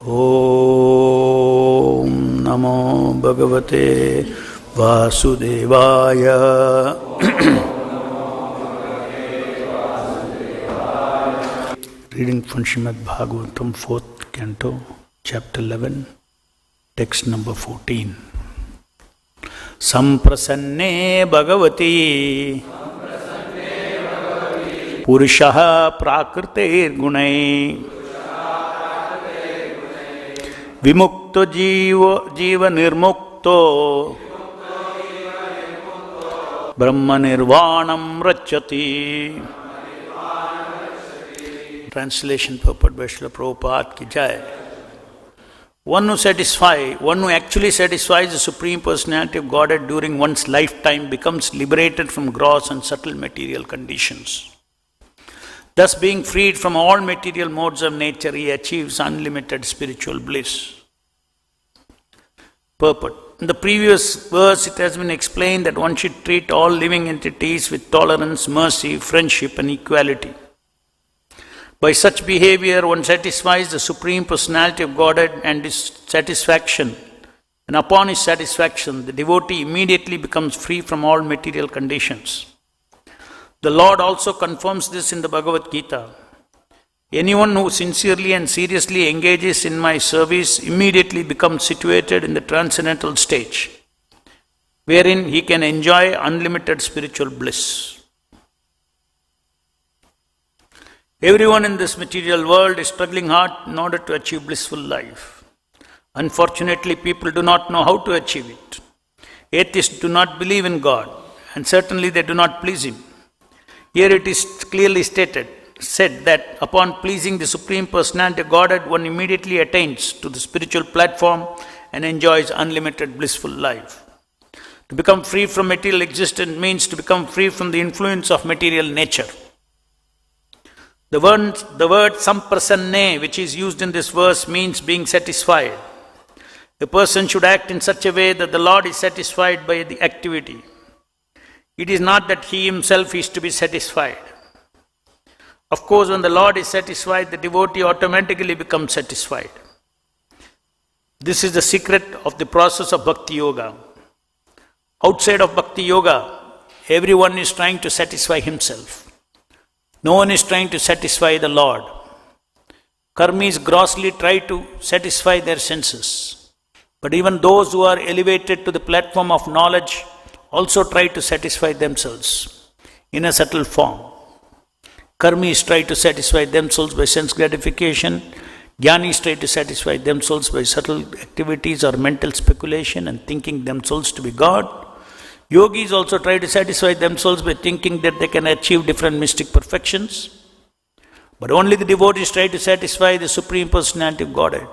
Om Namo Bhagavate Vasudevaya. Reading from Srimad Bhagavatam, 4th Canto, Chapter 11, Text number 14. Samprasanne Bhagavati Purushaha Prakritir Gunai Vimukto Jiva Nirmukto Brahma Nirvanam Rachyati. Translation purport by Srila Prabhupada ki jai. One who actually satisfies the Supreme Personality of Godhead during one's lifetime becomes liberated from gross and subtle material conditions. Thus, being freed from all material modes of nature, he achieves unlimited spiritual bliss. Purport. In the previous verse, it has been explained that one should treat all living entities with tolerance, mercy, friendship, and equality. By such behavior, one satisfies the Supreme Personality of Godhead and his satisfaction. And upon his satisfaction, the devotee immediately becomes free from all material conditions. The Lord also confirms this in the Bhagavad Gita. Anyone who sincerely and seriously engages in my service immediately becomes situated in the transcendental stage, wherein he can enjoy unlimited spiritual bliss. Everyone in this material world is struggling hard in order to achieve blissful life. Unfortunately, people do not know how to achieve it. Atheists do not believe in God, and certainly they do not please Him. Here it is clearly said that upon pleasing the Supreme Personality of Godhead, one immediately attains to the spiritual platform and enjoys unlimited blissful life. To become free from material existence means to become free from the influence of material nature. The word samprasanne, which is used in this verse, means being satisfied. A person should act in such a way that the Lord is satisfied by the activity. It is not that he himself is to be satisfied. Of course, when the Lord is satisfied, the devotee automatically becomes satisfied. This is the secret of the process of Bhakti Yoga. Outside of Bhakti Yoga, everyone is trying to satisfy himself. No one is trying to satisfy the Lord. Karmis grossly try to satisfy their senses. But even those who are elevated to the platform of knowledge also try to satisfy themselves in a subtle form. Karmis try to satisfy themselves by sense gratification. Jnanis try to satisfy themselves by subtle activities or mental speculation and thinking themselves to be God. Yogis also try to satisfy themselves by thinking that they can achieve different mystic perfections. But only the devotees try to satisfy the Supreme Personality of Godhead.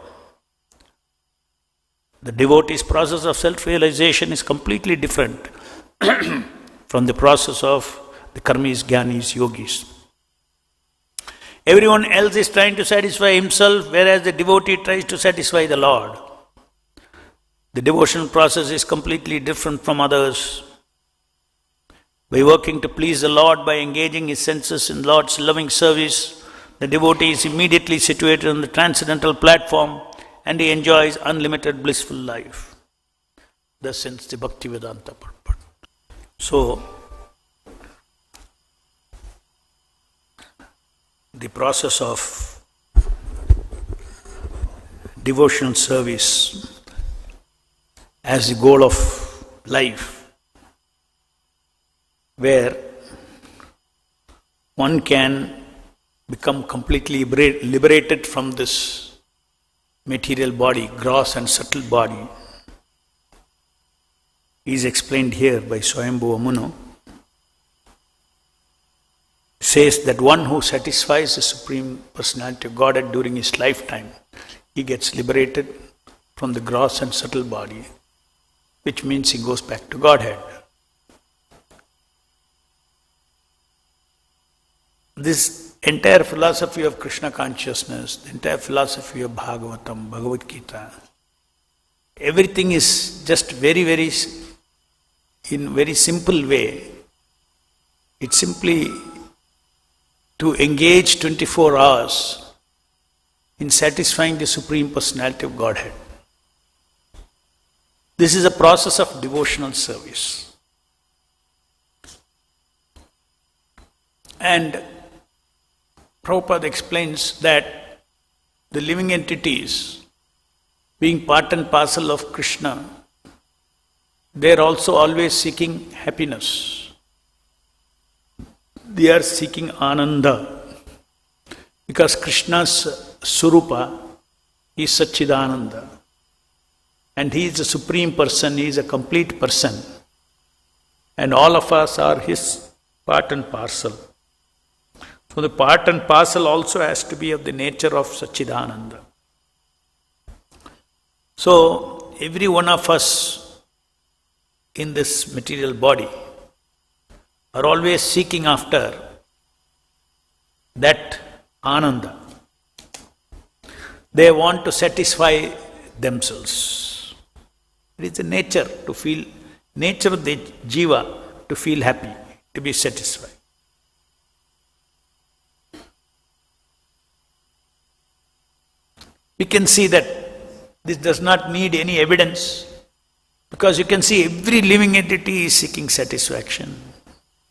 The devotee's process of self-realization is completely different from the process of the karmis, jnanis, yogis. Everyone else is trying to satisfy himself, whereas the devotee tries to satisfy the Lord. The devotional process is completely different from others. By working to please the Lord, by engaging his senses in Lord's loving service, the devotee is immediately situated on the transcendental platform and he enjoys unlimited blissful life. Thus ends the Bhaktivedanta purport. So, the process of devotional service as the goal of life, where one can become completely liberated from this material body, gross and subtle body, is explained here by Swayambhuva Munu. Says that one who satisfies the Supreme Personality of Godhead during his lifetime, he gets liberated from the gross and subtle body, which means he goes back to Godhead. This entire philosophy of Krishna Consciousness, the entire philosophy of Bhagavatam, Bhagavad Gita, everything is just in very simple way. It's simply to engage 24 hours in satisfying the Supreme Personality of Godhead. This is a process of devotional service. And Prabhupada explains that the living entities, being part and parcel of Krishna, they are also always seeking happiness. They are seeking ananda. Because Krishna's Surupa is Satchidananda. And he is the Supreme Person, he is a complete person. And all of us are his part and parcel. So the part and parcel also has to be of the nature of Satchidananda. So every one of us in this material body are always seeking after that Ananda. They want to satisfy themselves. It is the nature to feel, nature of the jiva to feel happy, to be satisfied. We can see that this does not need any evidence, because you can see every living entity is seeking satisfaction,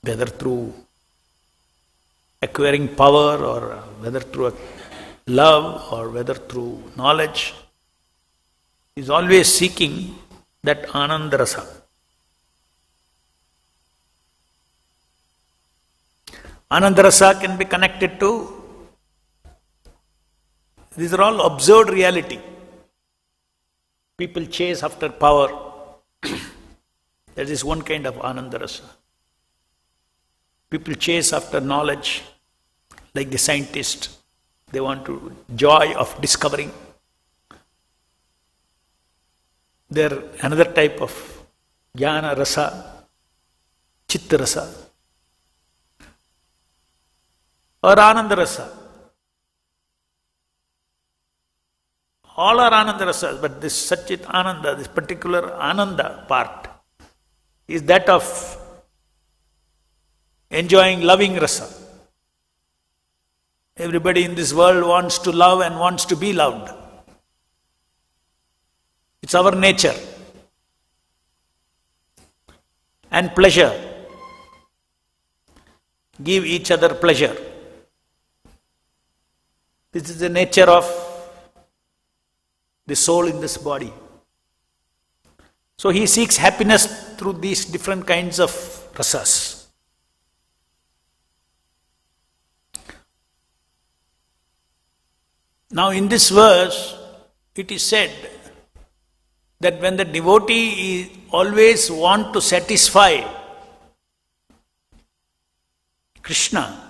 whether through acquiring power, or whether through love, or whether through knowledge, is always seeking that Ananda Rasa. Ananda Rasa can be connected to, these are all observed reality. People chase after power. That is one kind of Ananda Rasa. People chase after knowledge, like the scientist. They want to joy of discovering. There another type of Jnana Rasa, Chitta Rasa, or Ananda Rasa. All are Ananda Rasas, but this Satchit Ananda, this particular Ananda part, is that of enjoying loving Rasa. Everybody in this world wants to love and wants to be loved. It's our nature. And pleasure. Give each other pleasure. This is the nature of the soul in this body. So he seeks happiness through these different kinds of rasas. Now in this verse, it is said that when the devotee always want to satisfy Krishna,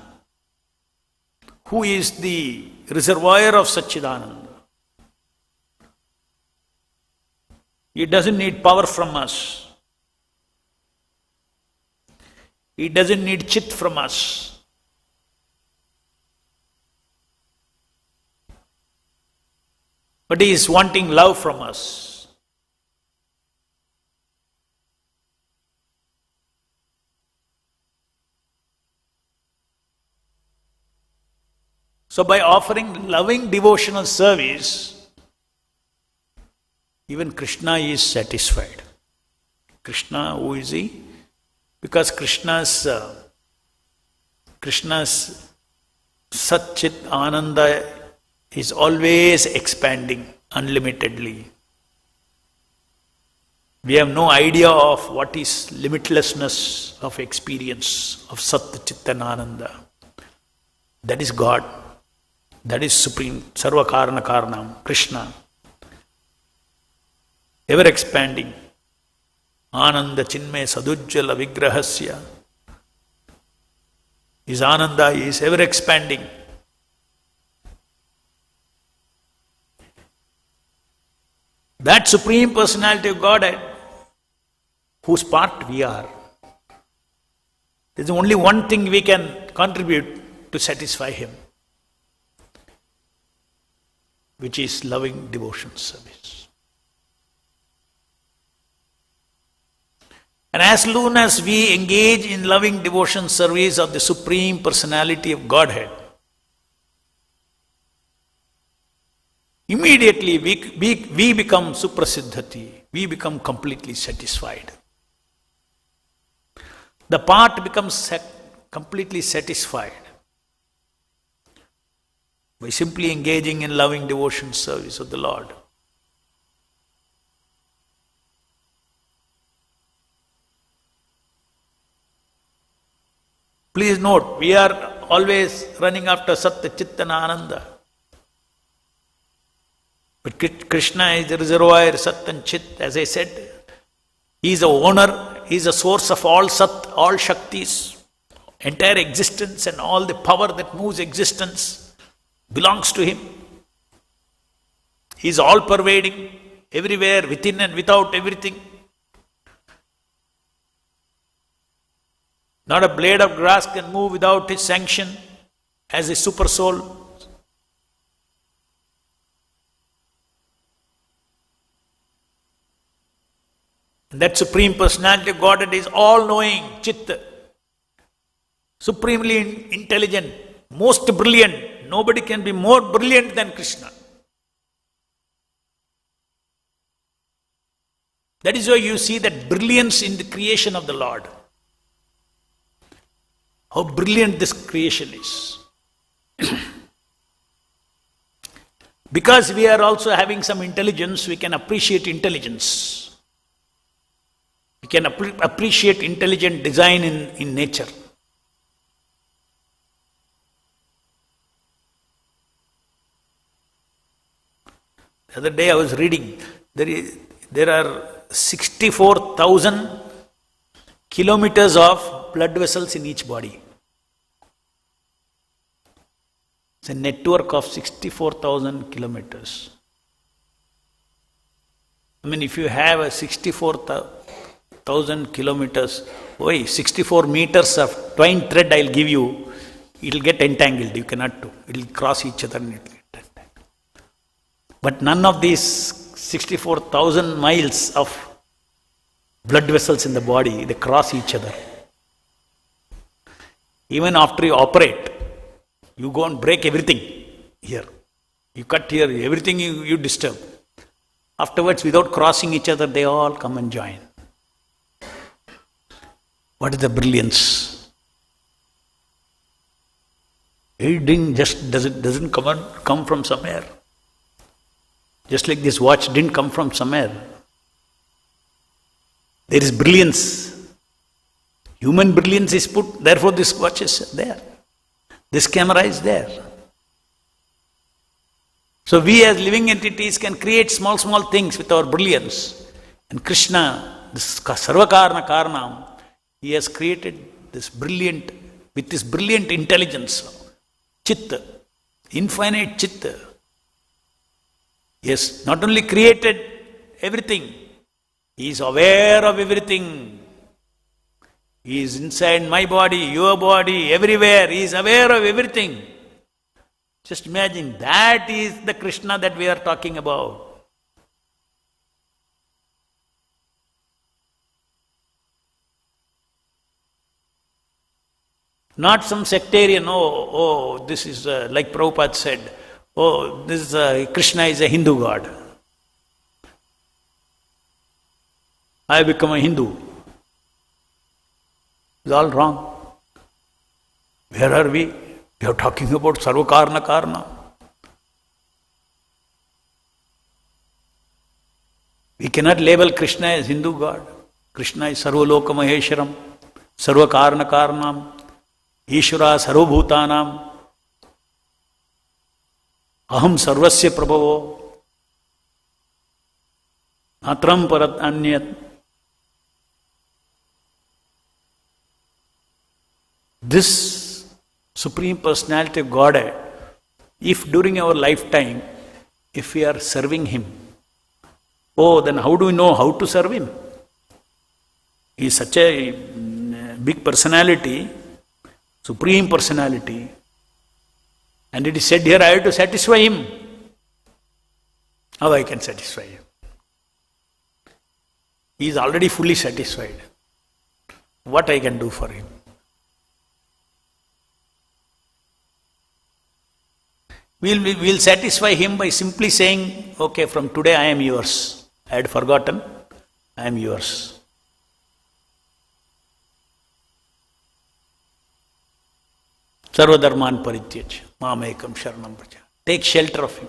who is the reservoir of Satchidananda, he doesn't need power from us. He doesn't need chit from us. But he is wanting love from us. So by offering loving devotional service, even Krishna is satisfied. Krishna, who is he? Because Krishna's Satchit Ananda is always expanding unlimitedly. We have no idea of what is limitlessness of experience of Sat Chitta Ananda. That is God. That is Supreme Sarva Karana Karanam, Krishna. Ever expanding. Ananda Chinmay Sadujjala Vigrahasya. His Ananda is ever expanding. That Supreme Personality of Godhead, whose part we are, there is only one thing we can contribute to satisfy Him, which is loving devotion service. And as soon as we engage in loving devotion service of the Supreme Personality of Godhead, immediately we become suprasiddhati. We become completely satisfied. The part becomes completely satisfied by simply engaging in loving devotion service of the Lord. Please note, we are always running after Satya, Chitta and Ananda. But Krishna is the reservoir, Sat and Chit, as I said. He is the owner, he is the source of all Sat, all Shaktis. Entire existence and all the power that moves existence belongs to him. He is all-pervading, everywhere, within and without everything. Not a blade of grass can move without his sanction as a super soul. And that Supreme Personality of Godhead is all-knowing, Chitta, supremely intelligent, most brilliant. Nobody can be more brilliant than Krishna. That is why you see that brilliance in the creation of the Lord. How brilliant this creation is. Because we are also having some intelligence, we can appreciate intelligence. We can appreciate intelligent design in nature. The other day I was reading, there are 64,000 kilometers of blood vessels in each body. It's a network of 64,000 kilometers. I mean, if you have a 64,000 kilometers, 64 meters of twine thread I'll give you, it will get entangled, you cannot do. It will cross each other and it will get entangled. But none of these 64,000 miles of blood vessels in the body, they cross each other. Even after you operate, you go and break everything here. You cut here, everything you disturb. Afterwards, without crossing each other, they all come and join. What is the brilliance? It doesn't come from somewhere. Just like this watch didn't come from somewhere. There is brilliance. Human brilliance is put, therefore this watch is there. This camera is there. So we as living entities can create small things with our brilliance. And Krishna, this Sarvakarna Karanam, he has created this brilliant, with this brilliant intelligence, Chitta, infinite Chitta. Yes, not only created everything, he is aware of everything. He is inside my body, your body, everywhere. He is aware of everything. Just imagine, that is the Krishna that we are talking about. Not some sectarian, this is like Prabhupada said, Krishna is a Hindu god. I become a Hindu. It's all wrong. Where are we? We are talking about Sarvakarna Karna. We cannot label Krishna as Hindu god. Krishna is Sarvaloka Maheshwaram, Sarvakarna Karnam, Ishvara Sarvabhutanam, Aham Sarvasya Prabhavo, Natram Parat Anyat. This Supreme Personality of Godhead, if during our lifetime, if we are serving Him, then how do we know how to serve Him? He is such a big personality, Supreme Personality, and it is said here, I have to satisfy Him. How I can satisfy Him? He is already fully satisfied. What I can do for Him? We'll satisfy him by simply saying, okay, from today I am yours. I had forgotten, I am yours. Sarvadharman parityaj, mamekam sharanam vraja. Take shelter of him.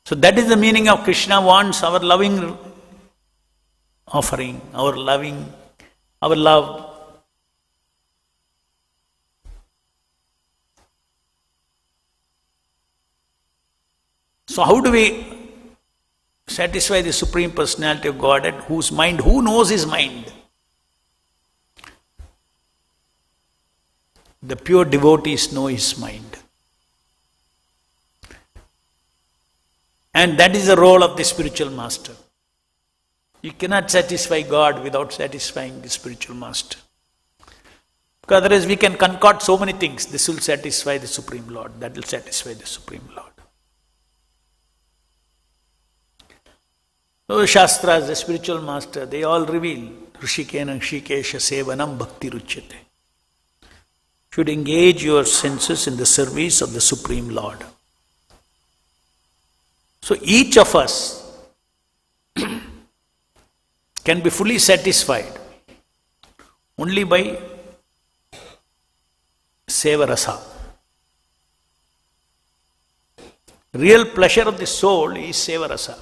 So that is the meaning of Krishna wants our loving offering, our love. So how do we satisfy the Supreme Personality of Godhead, whose mind, who knows his mind? The pure devotees know his mind. And that is the role of the spiritual master. You cannot satisfy God without satisfying the spiritual master. Because otherwise we can concoct so many things. This will satisfy the Supreme Lord, that will satisfy the Supreme Lord. So Shastras, the spiritual master, they all reveal Rishikena Shikesha Sevanam Bhakti Ruchyate. Should engage your senses in the service of the Supreme Lord. So each of us can be fully satisfied only by Seva Rasa. Real pleasure of the soul is Seva Rasa.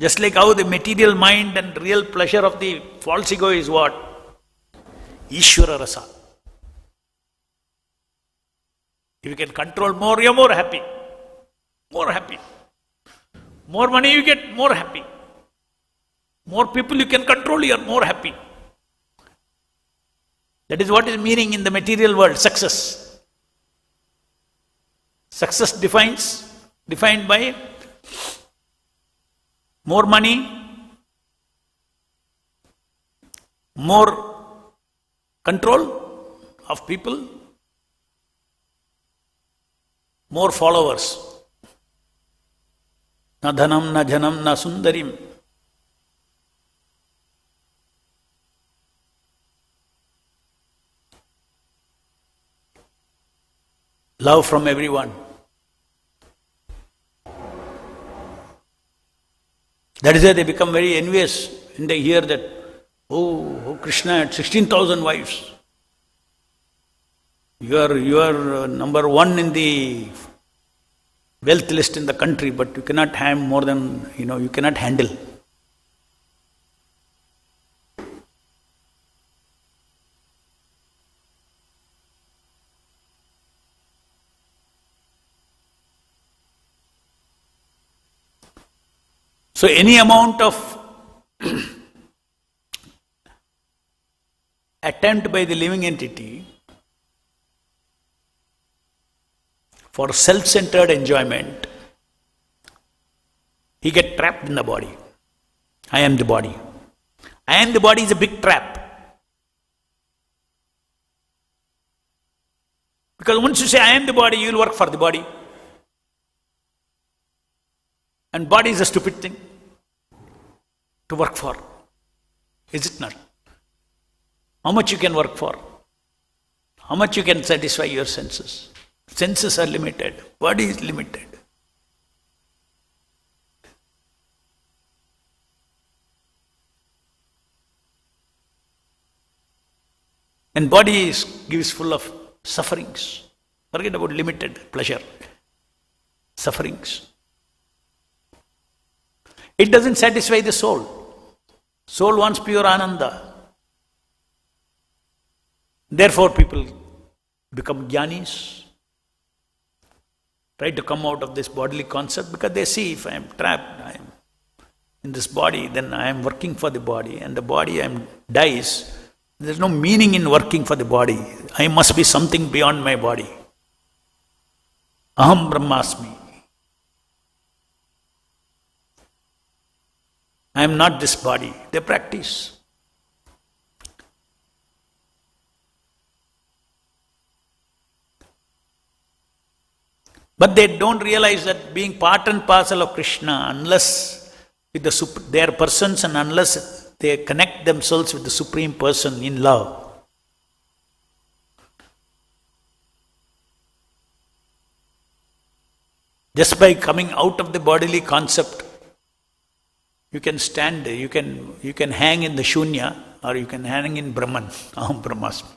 Just like how the material mind and real pleasure of the false ego is what? Ishvara Rasa. If you can control more, you're more happy. More happy. More money you get, more happy. More people you can control, you're more happy. That is what is meaning in the material world, success. Success defined by more money, more control of people, more followers. Na dhanam, na janam, na sundarim. Love from everyone. That is why they become very envious when they hear that, oh Krishna had 16,000 wives. You are number one in the wealth list in the country, but you cannot have more than, you cannot handle. So any amount of attempt by the living entity for self-centered enjoyment, he gets trapped in the body. I am the body. I am the body is a big trap. Because once you say I am the body, you will work for the body. And body is a stupid thing to work for. Is it not? How much you can work for? How much you can satisfy your senses? Senses are limited. Body is limited. And body gives full of sufferings. Forget about limited pleasure. Sufferings. It doesn't satisfy the soul. Soul wants pure ananda. Therefore people become jnanis. Try to come out of this bodily concept because they see if I am trapped, I am in this body, then I am working for the body and the body dies. There is no meaning in working for the body. I must be something beyond my body. Aham Brahmasmi. I am not this body. They practice. But they don't realize that being part and parcel of Krishna, unless with they are persons and unless they connect themselves with the Supreme Person in love. Just by coming out of the bodily concept, you can stand, you can hang in the Shunya, or you can hang in Brahman, Aham Brahmasmi.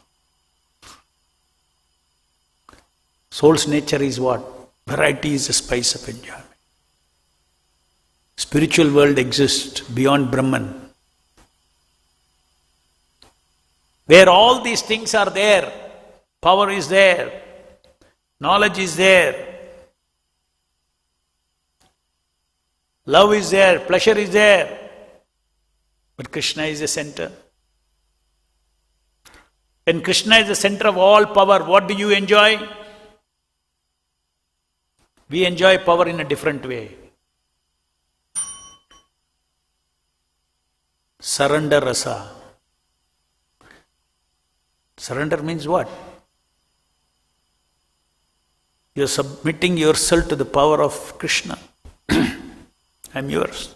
Soul's nature is what? Variety is the spice of enjoyment. Spiritual world exists beyond Brahman, where all these things are there. Power is there, knowledge is there, love is there, pleasure is there, but Krishna is the center. When Krishna is the center of all power, what do you enjoy? We enjoy power in a different way. Surrender rasa. Surrender means what? You are submitting yourself to the power of Krishna. I am yours.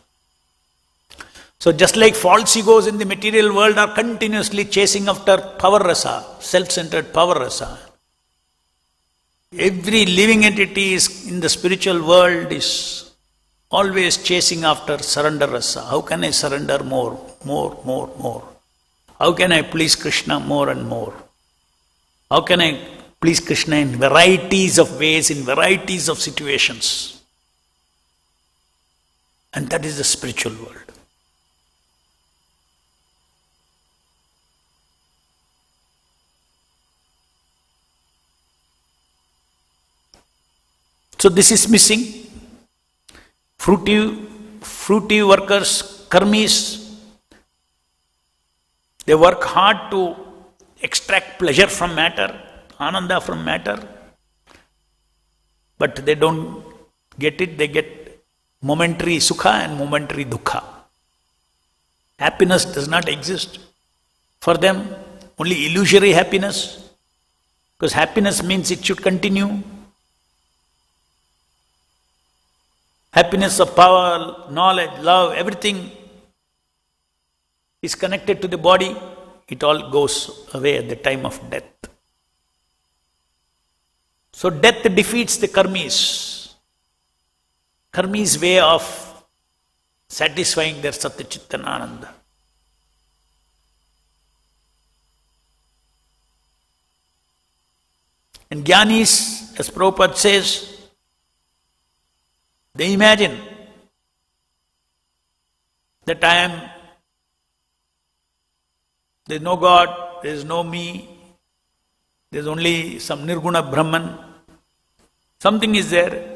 So just like false egos in the material world are continuously chasing after power rasa, self-centered power rasa, every living entity in the spiritual world is always chasing after surrender rasa. How can I surrender more? How can I please Krishna more and more? How can I please Krishna in varieties of ways, in varieties of situations? And that is the spiritual world. So this is missing. Fruitive workers, karmis, they work hard to extract pleasure from matter, ananda from matter, but they don't get it. They get momentary sukha and momentary dukkha. Happiness does not exist for them, only illusory happiness, because happiness means it should continue. Happiness of power, knowledge, love, everything is connected to the body. It all goes away at the time of death. So death defeats the karmis. Karmis' way of satisfying their Satya-Chitta and Ananda. And Jnanis, as Prabhupada says, they imagine that there is no God, there is no me, there is only some Nirguna Brahman. Something is there.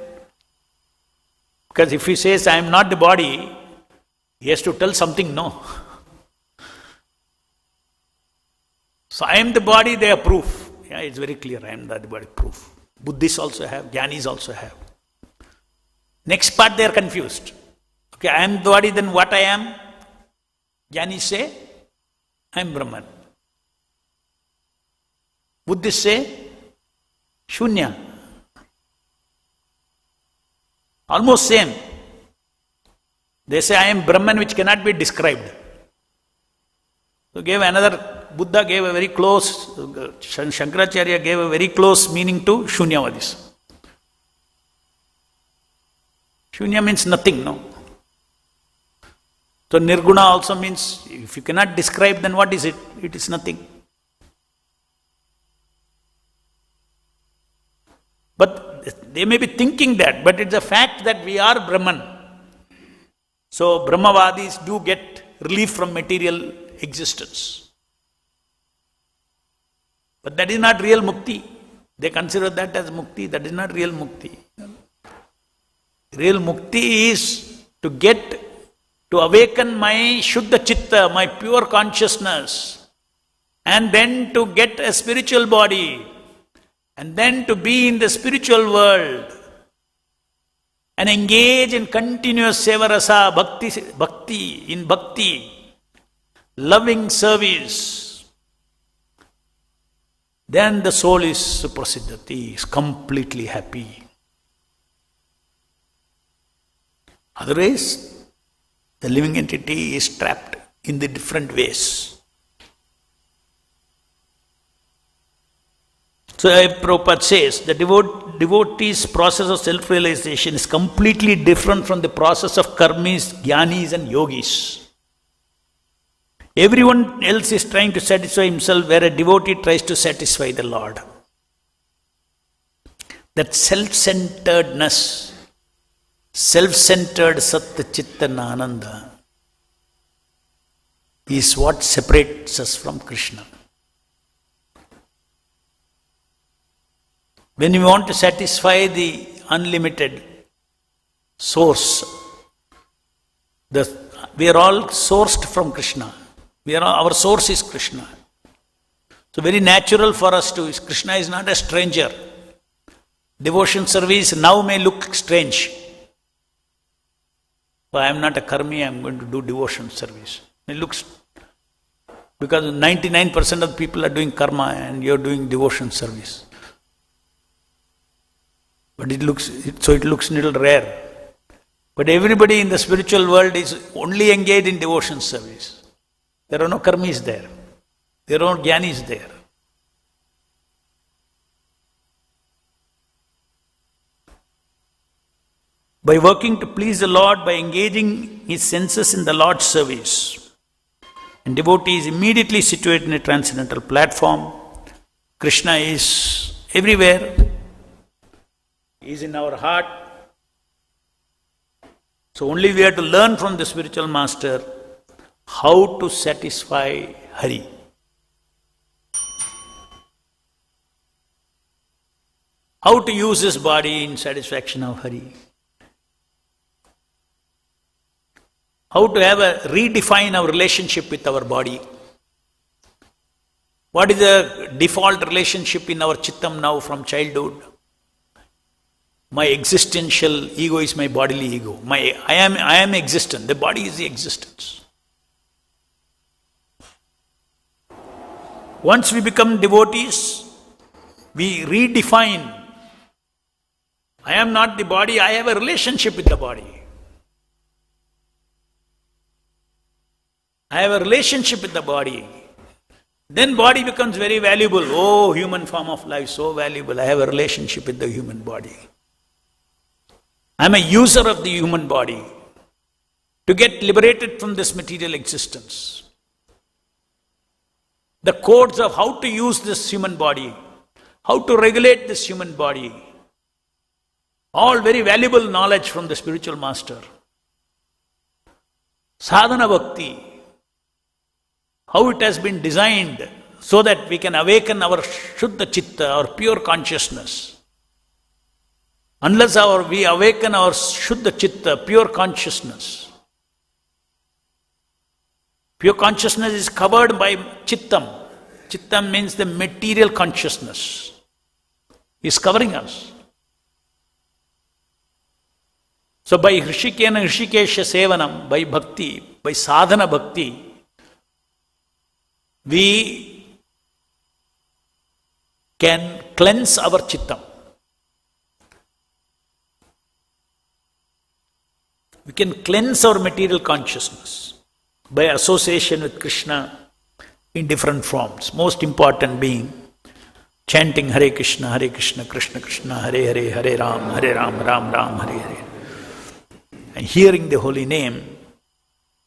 Because if he says, I am not the body, he has to tell something, no. So I am the body, they have proof. Yeah, it's very clear, I am not the body, proof. Buddhists also have, Jnanis also have. Next part they are confused. Okay, I am the body, then what I am? Jnanis say, I am Brahman. Buddhists say, Shunya. Almost same. They say, I am Brahman which cannot be described. So Buddha gave a very close, Shankaracharya gave a very close meaning to Shunyavadis. Shunya means nothing, no? So Nirguna also means, if you cannot describe, then what is it? It is nothing. But they may be thinking that, but it's a fact that we are Brahman. So Brahmavadis do get relief from material existence. But that is not real mukti. They consider that as mukti. That is not real mukti. Real mukti is to awaken my Shuddha Chitta, my pure consciousness, and then to get a spiritual body, and then to be in the spiritual world, and engage in continuous seva rasa, bhakti, loving service. Then the soul is suprasiddhati, is completely happy. Otherwise, the living entity is trapped in the different ways. So Prabhupada says, the devotee's process of self-realization is completely different from the process of karmis, jnanis and yogis. Everyone else is trying to satisfy himself, where a devotee tries to satisfy the Lord. That self-centeredness, self-centered Satta-Chitta-Ananda is what separates us from Krishna. When we want to satisfy the unlimited source, we are all sourced from Krishna. Our source is Krishna. So very natural for us to, Krishna is not a stranger. Devotion service now may look strange. But I am not a karmi, I am going to do devotion service. It looks, because 99% of people are doing karma and you are doing devotion service. But it looks a little rare. But everybody in the spiritual world is only engaged in devotion service. There are no karmis there. There are no jnanis there. By working to please the Lord, by engaging his senses in the Lord's service, and devotee is immediately situated in a transcendental platform. Krishna is everywhere. He is in our heart. So only we have to learn from the spiritual master how to satisfy Hari. How to use his body in satisfaction of Hari. How to redefine our relationship with our body. What is the default relationship in our chittam now from childhood? My existential ego is my bodily ego. I am existent. The body is the existence. Once we become devotees, we redefine. I am not the body, I have a relationship with the body. I have a relationship with the body. Then body becomes very valuable. Oh, human form of life, so valuable. I have a relationship with the human body. I am a user of the human body to get liberated from this material existence. The codes of how to use this human body, how to regulate this human body, all very valuable knowledge from the spiritual master. Sadhana bhakti, how it has been designed so that we can awaken our Shuddha Chitta, our pure consciousness. Unless we awaken our Shuddha Chitta, pure consciousness. Pure consciousness is covered by Chittam. Chittam means the material consciousness. Is covering us. So by Hrishikena Hrishikesha Sevanam, by bhakti, by sadhana bhakti, we can cleanse our chittam. We can cleanse our material consciousness by association with Krishna in different forms. Most important being chanting Hare Krishna, Krishna Krishna, Hare Hare, Hare Ram, Ram Ram, Hare Hare. And hearing the holy name,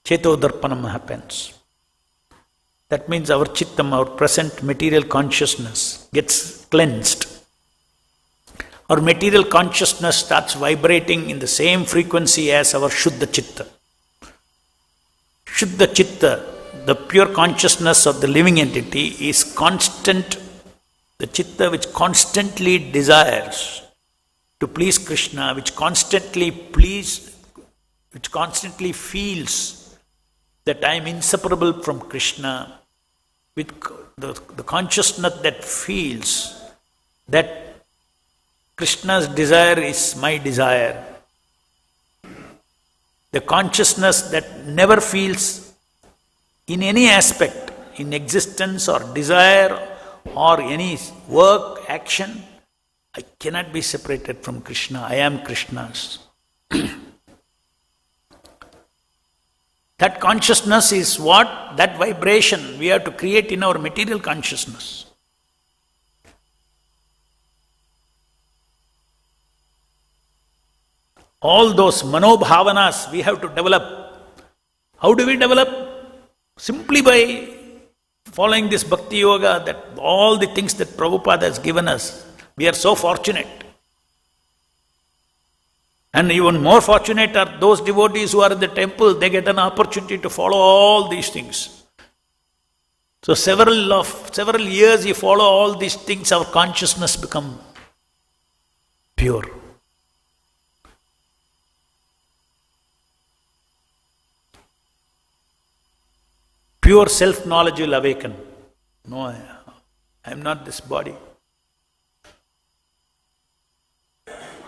Cheto Darpanam happens. That means our chittam, our present material consciousness gets cleansed. Our material consciousness starts vibrating in the same frequency as our Shuddha Chitta. Shuddha Chitta, the pure consciousness of the living entity, is constant, the Chitta which constantly desires to please Krishna, which constantly feels that I am inseparable from Krishna, with the consciousness that feels that Krishna's desire is my desire. The consciousness that never feels in any aspect, in existence or desire or any work, action, I cannot be separated from Krishna. I am Krishna's. That consciousness is what? That vibration we have to create in our material consciousness. All those manobhavanas we have to develop. How do we develop? Simply by following this bhakti yoga, that all the things that Prabhupada has given us. We are so fortunate. And even more fortunate are those devotees who are in the temple. They get an opportunity to follow all these things. So several years you follow all these things, our consciousness become pure. Pure self-knowledge will awaken. No, I am not this body.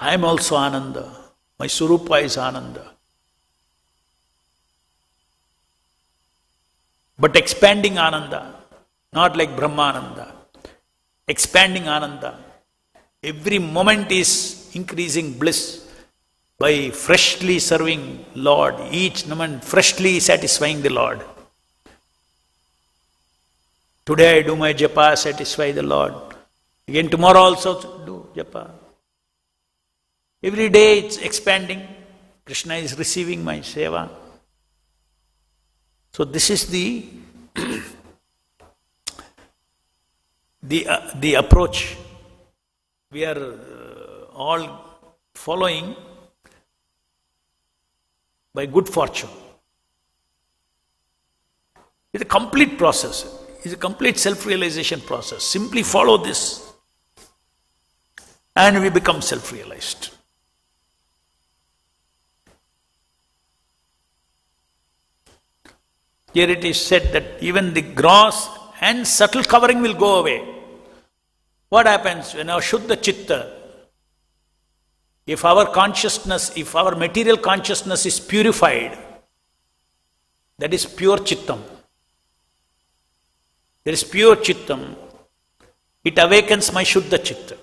I am also Ananda. My Surupa is Ananda. But expanding Ananda, not like Brahmananda. Expanding Ananda. Every moment is increasing bliss by freshly serving Lord. Each moment freshly satisfying the Lord. Today I do my japa, satisfy the Lord. Again tomorrow also do japa. Every day it's expanding. Krishna is receiving my seva. So this is the approach we are all following by good fortune. It's a complete process. It's a complete self-realization process. Simply follow this and we become self-realized. Here it is said that even the gross and subtle covering will go away. What happens when our Shuddha Chitta, if our consciousness, if our material consciousness is purified, that is pure Chittam. There is pure Chittam. It awakens my Shuddha Chitta.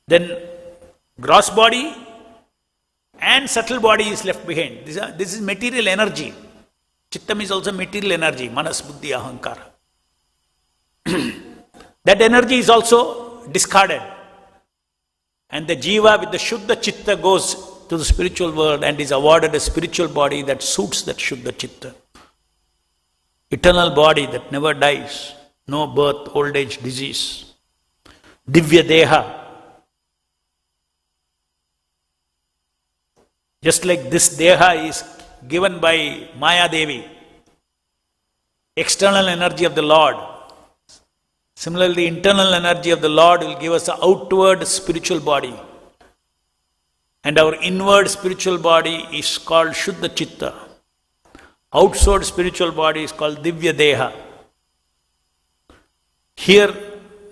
Then gross body and subtle body is left behind. This is material energy. Chittam is also material energy. Manas, Buddhi, Ahankara. That energy is also discarded. And the Jiva with the Shuddha Chitta goes to the spiritual world and is awarded a spiritual body that suits that Shuddha Chitta. Eternal body that never dies. No birth, old age, disease. Divya Deha. Just like this Deha is given by Maya Devi, external energy of the Lord. Similarly, the internal energy of the Lord will give us an outward spiritual body. And our inward spiritual body is called Shuddha Chitta. Outside spiritual body is called Divya Deha. Here,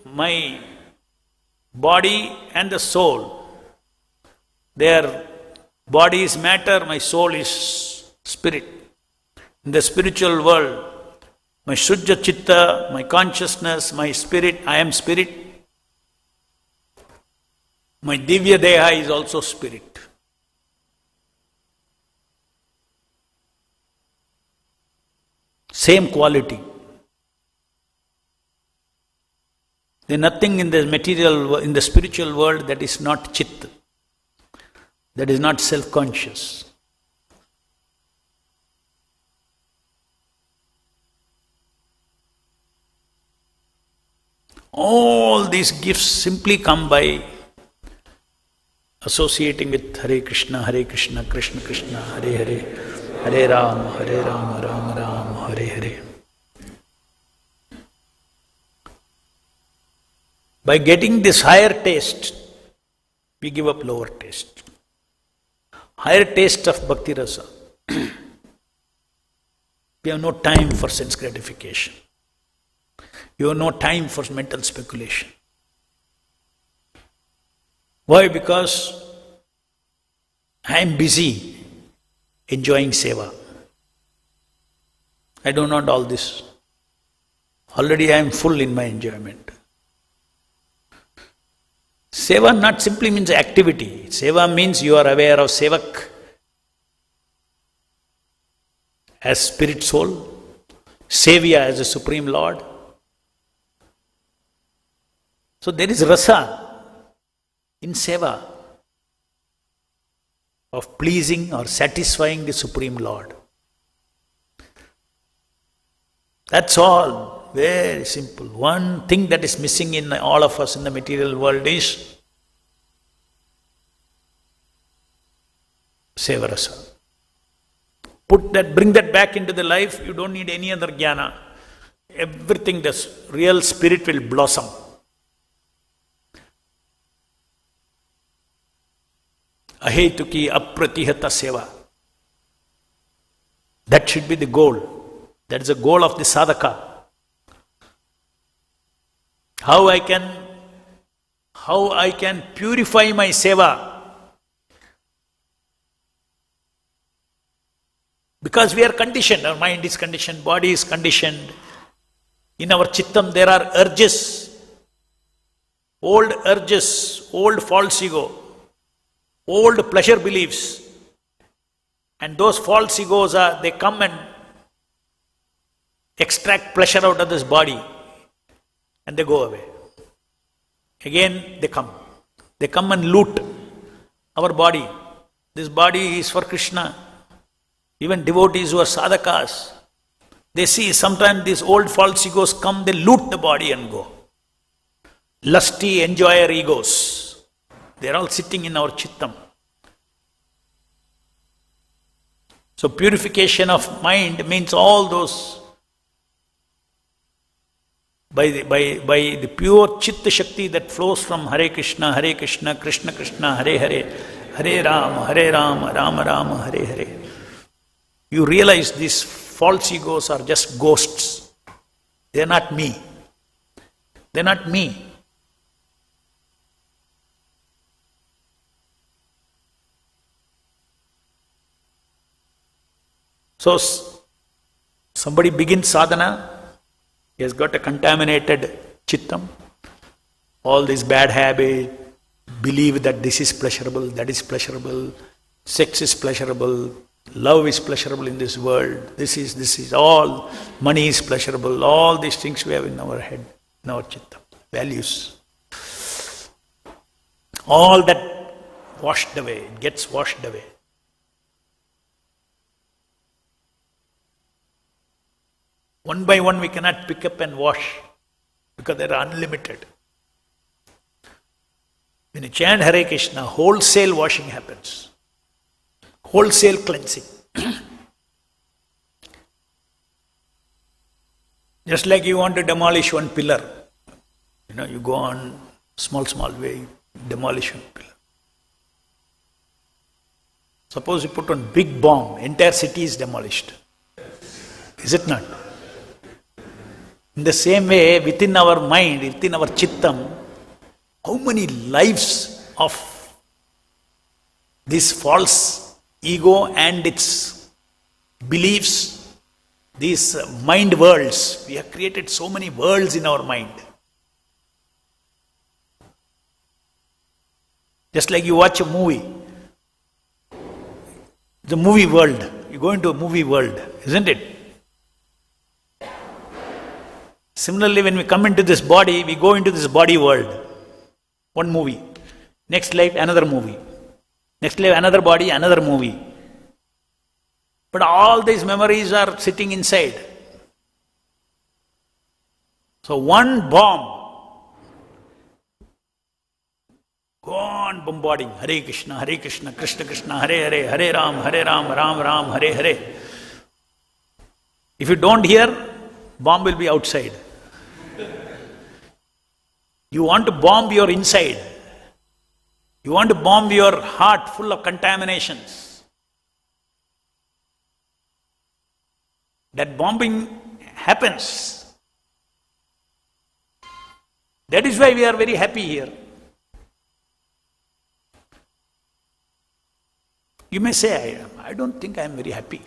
my body and the soul, their body is matter, my soul is spirit. In the spiritual world, my Shuddha Chitta, my consciousness, my spirit, I am spirit. My Divya Deha is also spirit. Same quality. There is nothing in the material, in the spiritual world that is not Chitta, that is not self-conscious. All these gifts simply come by associating with Hare Krishna, Krishna Krishna, Hare Hare, Hare Rama, Rama Rama, Hare Hare. By getting this higher taste, we give up lower taste. Higher taste of Bhakti Rasa. We have no time for sense gratification. You have no time for mental speculation. Why? Because I am busy enjoying seva. I don't want all this. Already I am full in my enjoyment. Seva not simply means activity. Seva means you are aware of Sevak as spirit soul, Sevya as the Supreme Lord. So there is rasa in Seva of pleasing or satisfying the Supreme Lord. That's all. Very simple. One thing that is missing in all of us in the material world is Seva rasa. Bring that back into the life, you don't need any other jnana. Everything, the real spirit will blossom. Ahetuki apratihata seva. That should be the goal. That is the goal of the sadhaka. How I can purify my seva. Because we are conditioned, our mind is conditioned, body is conditioned. In our chittam there are urges, old false ego, old pleasure beliefs. And those false egos they come and extract pleasure out of this body and they go away. Again they come. They come and loot our body. This body is for Krishna. Even devotees who are sadhakas, they see sometimes these old false egos come, they loot the body and go. Lusty enjoyer egos, they are all sitting in our chittam. So purification of mind means all those, by the pure chitta shakti that flows from Hare Krishna, Krishna Krishna, Hare Hare, Hare Rama, Rama Rama, Hare Hare. You realize these false egos are just ghosts. They are not me. They are not me. So, somebody begins sadhana, he has got a contaminated chittam, all these bad habits, believe that this is pleasurable, that is pleasurable, sex is pleasurable, love is pleasurable in this world, this is all, money is pleasurable, all these things we have in our head, in our chitta, values. All that washed away, it gets washed away. One by one we cannot pick up and wash because they are unlimited. When you chant Hare Krishna, wholesale washing happens. Wholesale cleansing. Just like you want to demolish one pillar. You go on small way, demolish one pillar. Suppose you put one big bomb, entire city is demolished. Is it not? In the same way, within our mind, within our chittam, how many lives of this false ego and its beliefs, these mind worlds, we have created so many worlds in our mind. Just like you watch a movie, the movie world, you go into a movie world, isn't it? Similarly, when we come into this body, we go into this body world. One movie. Next life, another movie. Next life, another body, another movie. But all these memories are sitting inside. So one bomb, go on bombarding. Hare Krishna, Krishna Krishna, Hare Hare, Hare Ram, Ram Ram, Hare Hare. If you don't hear, bomb will be outside. You want to bomb your inside. You want to bomb your heart full of contaminations. That bombing happens. That is why we are very happy here. You may say, I don't think I am very happy.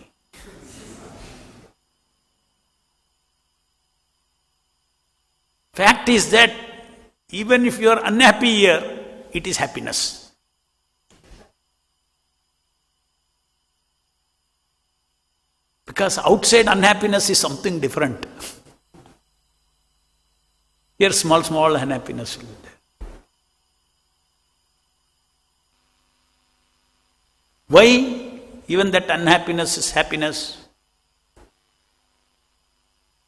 Fact is that even if you are unhappy here, it is happiness. Because outside unhappiness is something different. Here small unhappiness will be there. Why even that unhappiness is happiness?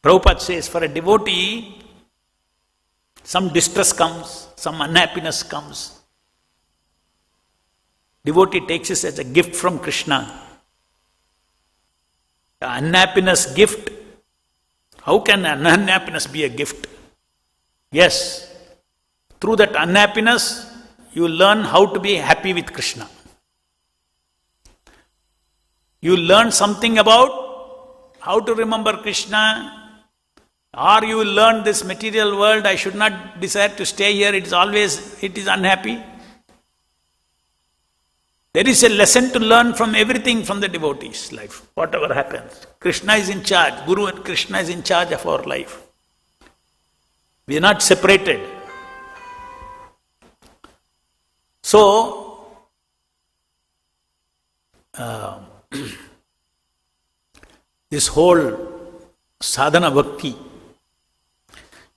Prabhupada says, for a devotee, some distress comes, some unhappiness comes. Devotee takes it as a gift from Krishna. The unhappiness gift, how can unhappiness be a gift? Yes, through that unhappiness, you learn how to be happy with Krishna. You learn something about how to remember Krishna, or you learn this material world, I should not desire to stay here, it is unhappy. There is a lesson to learn from everything from the devotee's life, whatever happens. Krishna is in charge, Guru and Krishna is in charge of our life. We are not separated. So, this whole sadhana bhakti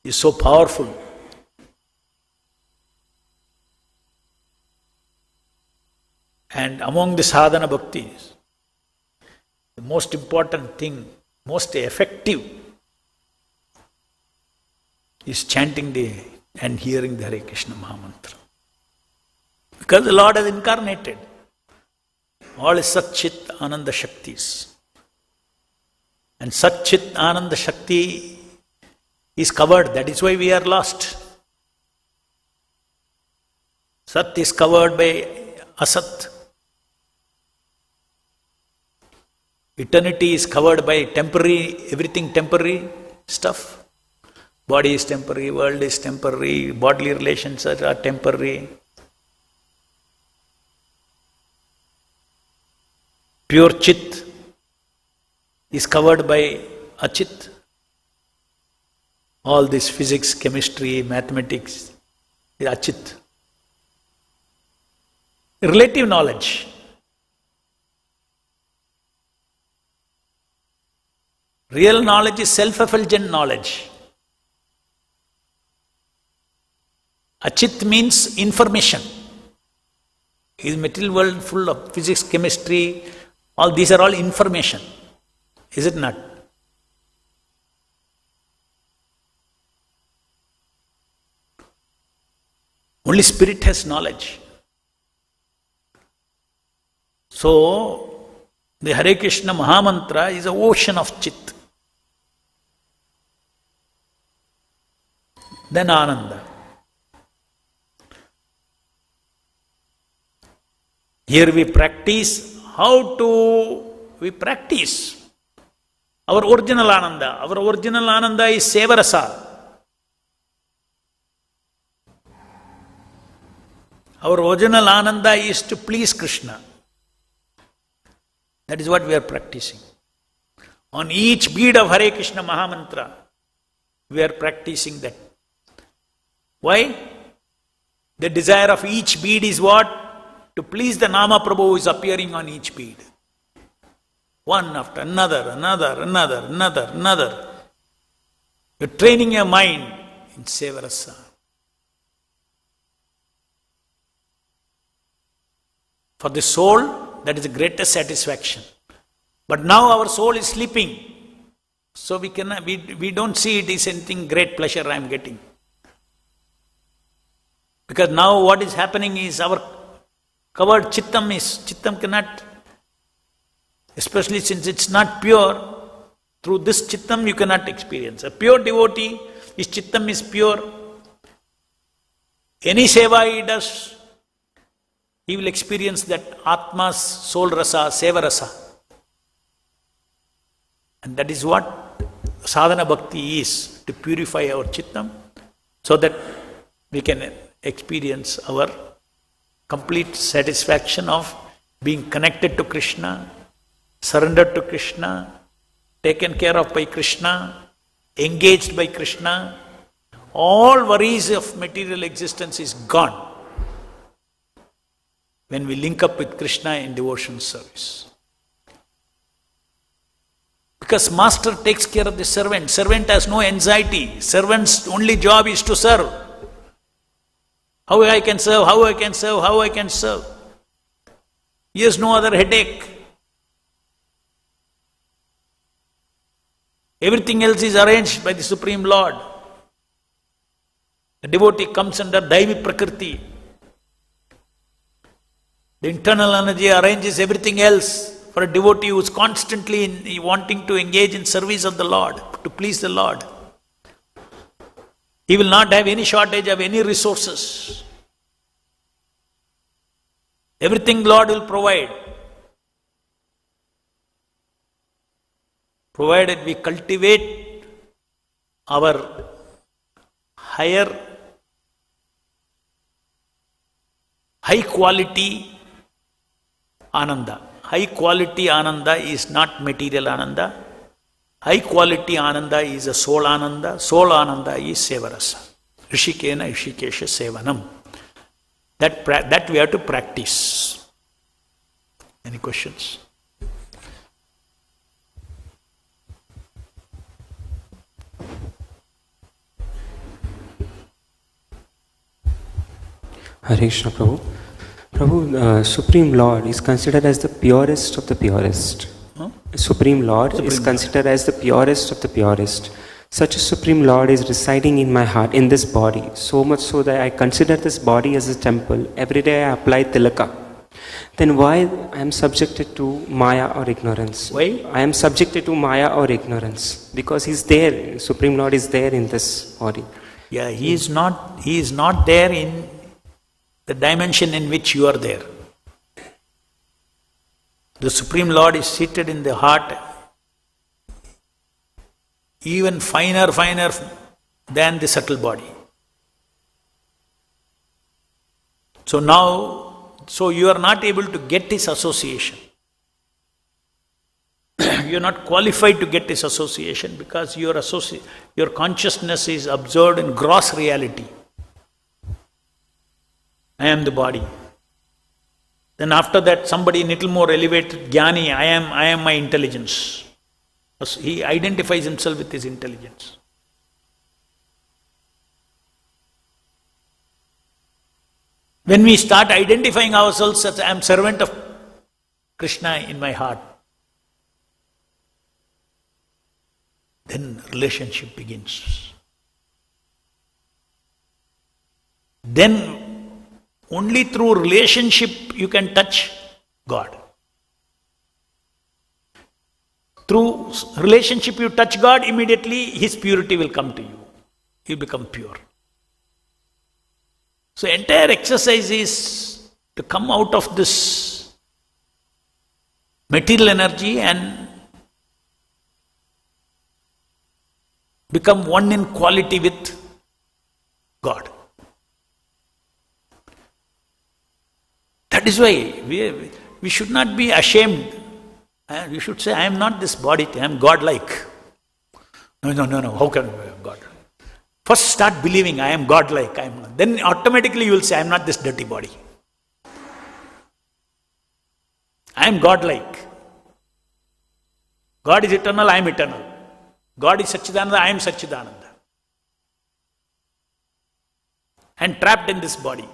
is so powerful. And among the sadhana bhaktis, the most important thing, most effective, is chanting and hearing the Hare Krishna Mahamantra. Because the Lord has incarnated. All is Sat Chit Ananda Shaktis. And Sat Chit Ananda Shakti is covered, that is why we are lost. Sat is covered by Asat. Eternity is covered by temporary, everything temporary stuff. Body is temporary, world is temporary, bodily relations are temporary. Pure Chit is covered by Achit. All this physics, chemistry, mathematics is Achit. Relative knowledge. Real knowledge is self-effulgent knowledge. Achit means information. Is material world full of physics, chemistry, all these are all information. Is it not? Only spirit has knowledge. So, the Hare Krishna Mahamantra is an ocean of Chit. Then Ananda. Here we practice we practice our original Ananda. Our original Ananda is Sevarasa. Our original Ananda is to please Krishna. That is what we are practicing. On each bead of Hare Krishna Mahamantra, we are practicing that. Why? The desire of each bead is what? To please the Nama Prabhu who is appearing on each bead. One after another. You're training your mind in Sevarasa. For the soul, that is the greatest satisfaction. But now our soul is sleeping. So we don't see it is anything great pleasure I am getting. Because now what is happening is our covered Chittam cannot, especially since it's not pure, through this Chittam you cannot experience. A pure devotee, his Chittam is pure. Any seva he does, he will experience that Atma's soul rasa, seva rasa. And that is what sadhana bhakti is, to purify our Chittam, so that we can experience our complete satisfaction of being connected to Krishna, surrendered to Krishna, taken care of by Krishna, engaged by Krishna. All worries of material existence is gone. when we link up with Krishna in devotion service. Because master takes care of the servant. Servant has no anxiety. Servant's only job is to serve. How I can serve, how I can serve, how I can serve. He has no other headache. Everything else is arranged by the Supreme Lord. The devotee comes under Daivi Prakriti. The internal energy arranges everything else for a devotee who is constantly wanting to engage in service of the Lord, to please the Lord. He will not have any shortage of any resources. Everything Lord will provide. Provided we cultivate our higher, high quality Ananda. High quality Ananda is not material Ananda. High quality Ananda is a soul Ananda. Soul Ananda is Sevarasa. Rishikena Rishikesha Sevanam. That we have to practice. Any questions? Hare Krishna Prabhu. Prabhu, Supreme Lord is considered as the purest of the purest. Supreme Lord is considered as the purest of the purest. Such a Supreme Lord is residing in my heart, in this body, so much so that I consider this body as a temple. Every day I apply tilaka. Then why I am subjected to Maya or ignorance? Why? I am subjected to Maya or ignorance. Because He is there, Supreme Lord is there in this body. Yeah, He is not there in the dimension in which you are there. The Supreme Lord is seated in the heart, even finer than the subtle body. So you are not able to get His association. You are not qualified to get His association because your consciousness is absorbed in gross reality. I am the body. Then after that, somebody little more elevated, Jnani, I am my intelligence. He identifies himself with his intelligence. When we start identifying ourselves as I am servant of Krishna in my heart, then relationship begins. Then only through relationship you can touch God. Through relationship you touch God, immediately His purity will come to you. You become pure. So entire exercise is to come out of this material energy and become one in quality with God. That is why we should not be ashamed. We should say, I am not this body, I am God-like. No, how can I be God? First start believing, I am God-like. Then automatically you will say, I am not this dirty body. I am God-like. God is eternal, I am eternal. God is Satchidananda, I am Satchidananda. And trapped in this body.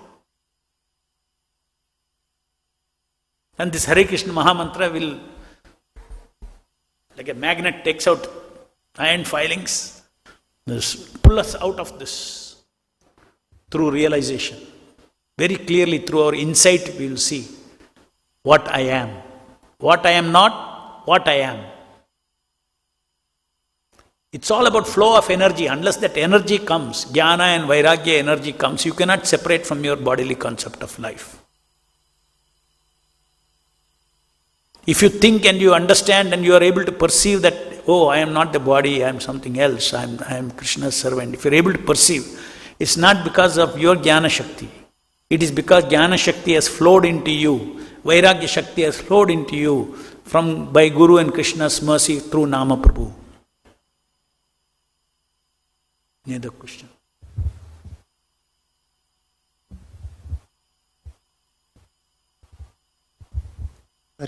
And this Hare Krishna Mahamantra will, like a magnet takes out iron filings, pull us out of this through realization. Very clearly through our insight we will see what I am. What I am not, what I am. It's all about flow of energy. Unless that energy comes, jnana and vairagya energy comes, you cannot separate from your bodily concept of life. If you think and you understand and you are able to perceive that, oh, I am not the body, I am something else, I am Krishna's servant. If you are able to perceive, it's not because of your Jnana Shakti. It is because Jnana Shakti has flowed into you, Vairagya Shakti has flowed into you by Guru and Krishna's mercy through Nama Prabhu. Any other question?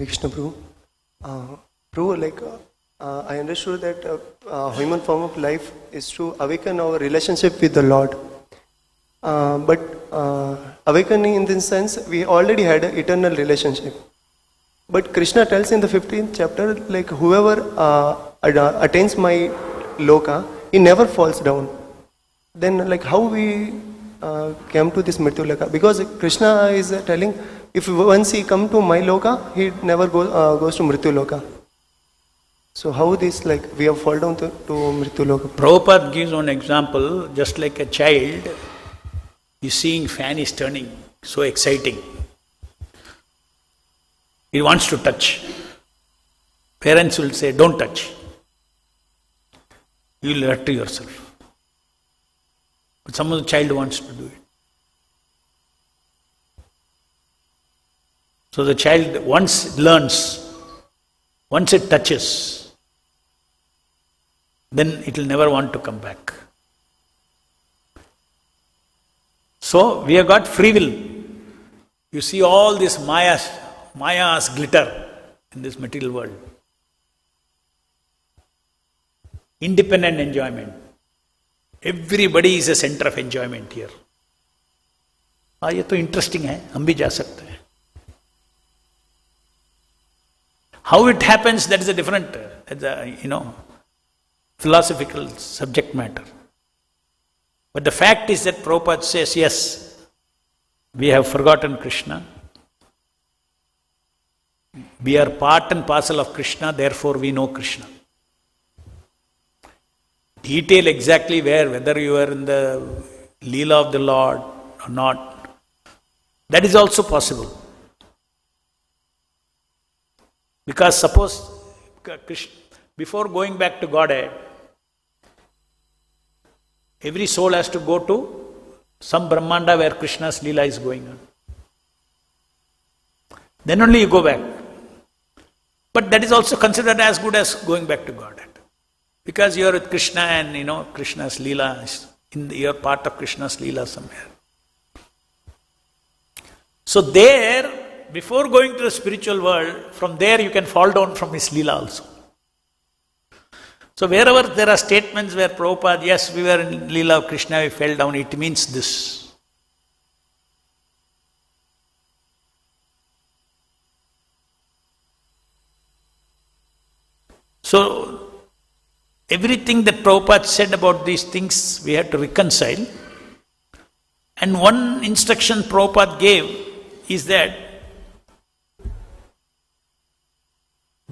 Hare Krishna, Prabhu. Prabhu, I understood that human form of life is to awaken our relationship with the Lord. But awakening in this sense, we already had an eternal relationship. But Krishna tells in the 15th chapter, whoever attains my loka, he never falls down. Then how we came to this Mrityu Loka? Because Krishna is telling, if once he come to my loka, he never goes to Mrityu Loka. So how this, we have fallen down to Mrityu Loka? Prabhupada gives one example, just like a child is seeing fan is turning, so exciting. He wants to touch. Parents will say, don't touch. You will hurt yourself. But some of the child wants to do it. So the child once learns, once it touches, then it will never want to come back. So we have got free will. You see all this Maya's glitter in this material world. Independent enjoyment. Everybody is a center of enjoyment here. ये तो interesting है, हम भी जा सकते हैं. How it happens, that is a different, philosophical subject matter. But the fact is that Prabhupada says, yes, we have forgotten Krishna. We are part and parcel of Krishna, therefore we know Krishna. Detail exactly whether you are in the Leela of the Lord or not, that is also possible. Because suppose, before going back to Godhead, every soul has to go to some Brahmanda where Krishna's Leela is going on. Then only you go back. But that is also considered as good as going back to Godhead. Because you are with Krishna and Krishna's Leela, you are part of Krishna's Leela somewhere. So there, before going to the spiritual world, from there you can fall down from his Leela also. So wherever there are statements where Prabhupada, yes, we were in Leela of Krishna, we fell down, it means this. So everything that Prabhupada said about these things, we have to reconcile. And one instruction Prabhupada gave is that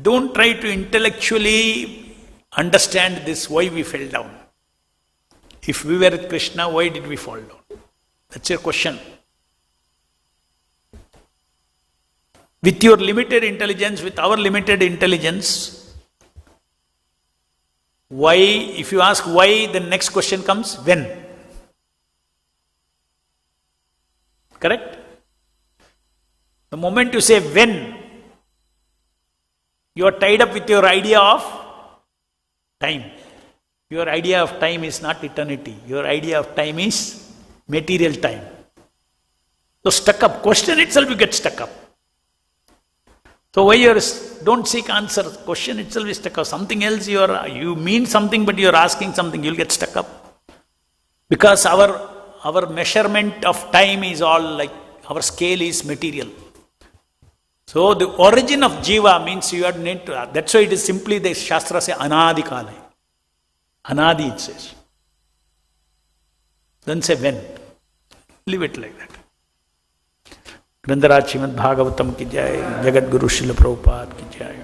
don't try to intellectually understand this, why we fell down. If we were with Krishna, why did we fall down? That's your question. With your limited intelligence, with our limited intelligence, why, if you ask why, the next question comes, when? Correct? The moment you say when, you are tied up with your idea of time. Your idea of time is not eternity. Your idea of time is material time. So stuck up. Question itself you get stuck up. So why don't seek answer. Question itself is stuck up. Something else you mean something but you are asking something, you'll get stuck up. Because our measurement of time is all our scale is material. So the origin of jiva means you need to, that's why it is simply the Shastra say anadi kala. Anadi it says. Then say when. Leave it like that. Srimad Bhagavatam ki jai, Jagat Guru Srila Prabhupada ki jai.